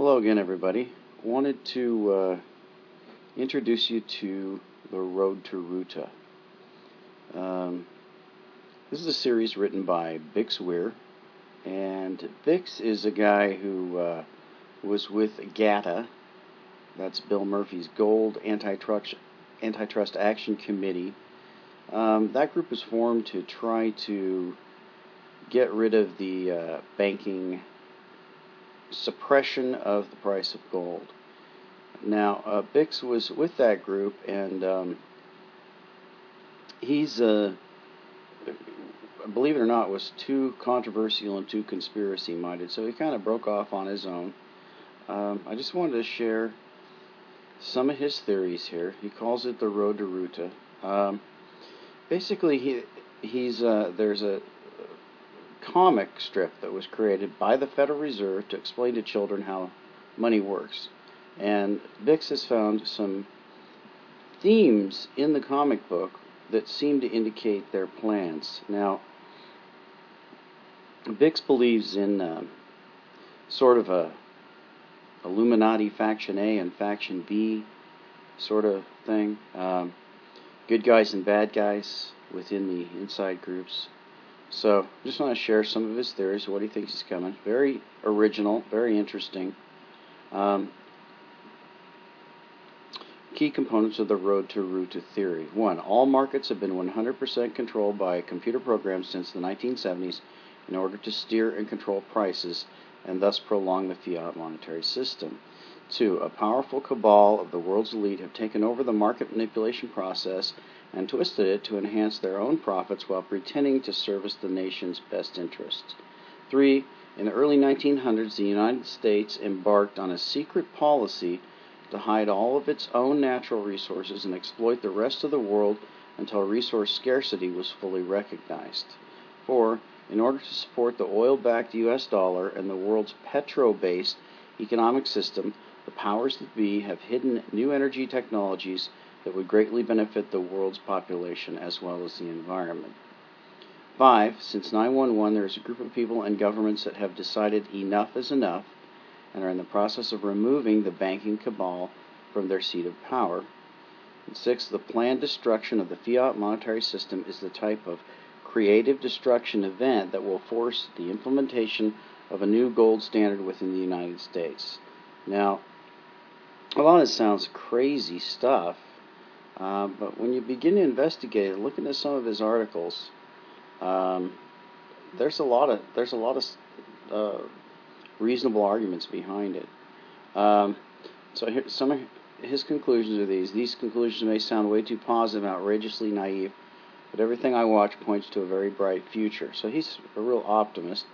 Hello again, everybody. Wanted to introduce you to the Road to Roota. This is a series written by Bix Weir, and Bix is a guy who was with GATA, that's Bill Murphy's Gold Antitrust Action Committee. That group was formed to try to get rid of the banking suppression of the price of gold. Now, Bix was with that group, and he's, believe it or not, was too controversial and too conspiracy-minded, so he kind of broke off on his own. I just wanted to share some of his theories here. He calls it the Road to Roota. Basically, there's a comic strip that was created by the Federal Reserve to explain to children how money works. And Bix has found some themes in the comic book that seem to indicate their plans. Now, Bix believes in sort of a Illuminati Faction A and Faction B sort of thing. Good guys and bad guys within the inside groups. So, I just want to share some of his theories, what he thinks is coming. Very original, very interesting. Key components of the Road to Roota theory. 1. All markets have been 100% controlled by computer programs since the 1970s in order to steer and control prices and thus prolong the fiat monetary system. 2. A powerful cabal of the world's elite have taken over the market manipulation process and twisted it to enhance their own profits while pretending to service the nation's best interests. 3. In the early 1900s, the United States embarked on a secret policy to hide all of its own natural resources and exploit the rest of the world until resource scarcity was fully recognized. 4. In order to support the oil-backed U.S. dollar and the world's petro-based economic system, the powers that be have hidden new energy technologies that would greatly benefit the world's population as well as the environment. 5. Since 9/11, there is a group of people and governments that have decided enough is enough and are in the process of removing the banking cabal from their seat of power. And 6. The planned destruction of the fiat monetary system is the type of creative destruction event that will force the implementation of a new gold standard within the United States. Now, a lot of this sounds crazy stuff, but when you begin to investigate it, looking at some of his articles, there's a lot of reasonable arguments behind it. So here, some of his conclusions are these. These conclusions may sound way too positive and outrageously naive, but everything I watch points to a very bright future. So he's a real optimist.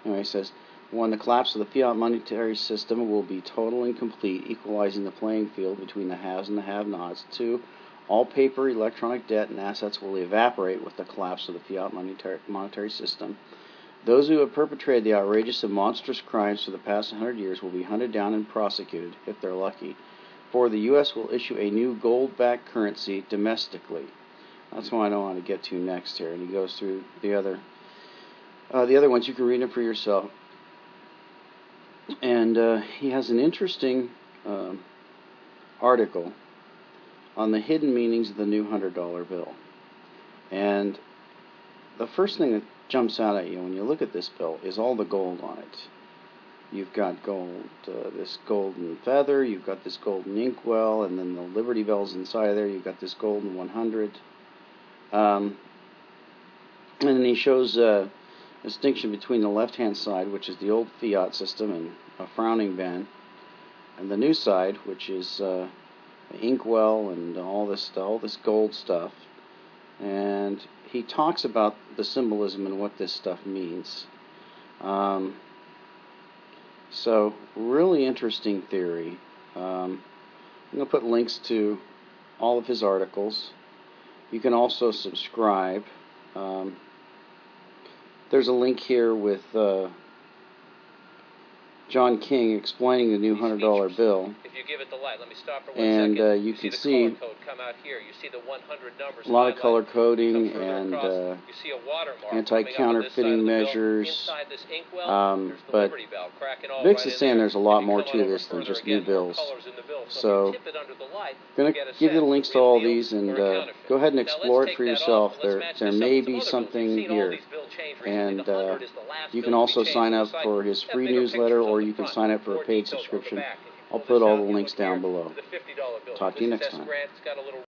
Anyway, he says, 1. The collapse of the fiat monetary system will be total and complete, equalizing the playing field between the haves and the have-nots. 2. All paper, electronic debt, and assets will evaporate with the collapse of the fiat monetary system. Those who have perpetrated the outrageous and monstrous crimes for the past 100 years will be hunted down and prosecuted, if they're lucky. 4. The U.S. will issue a new gold-backed currency domestically. That's what I don't want to get to next here. And he goes through the other ones. You can read them for yourself. And he has an interesting article on the hidden meanings of the new $100 bill. And the first thing that jumps out at you when you look at this bill is all the gold on it. You've got gold, this golden feather, you've got this golden inkwell, and then the Liberty Bells inside there, you've got this golden 100. And then he shows a distinction between the left-hand side, which is the old fiat system and a frowning band, and the new side, which is the inkwell and all this gold stuff. And he talks about the symbolism and what this stuff means. So, really interesting theory. I'm going to put links to all of his articles. You can also subscribe. There's a link here with John King explaining the new $100 bill. If you give it the light, let me stop for 1 and second. you can see the color code come out here. You see the 100 numbers a lot of color highlighted. coding Come further and across, you see a watermark anti-counterfeiting measures. Inside this inkwell, there's the But Liberty Bell cracking all Vix right is in saying there. there's a lot If you more come to on over this than further, just again, new bills. more colors in the bill. So if you tip it under the light, going you to get a give you the sense links of to all real deal these, and or a counterfeit. go ahead and Now, explore let's it for take that yourself. off and let's match There this up may with some be other bills. something You've seen all here. these bill change recently. And The 100 is the last you bill can to be also changed sign on up the site. for his Got free bigger newsletter, pictures on or the you can front, sign up for a more paid details on the subscription. back. If you I'll pull put this all out, the you links look here down below. to the $50 bill. Talk to you next time.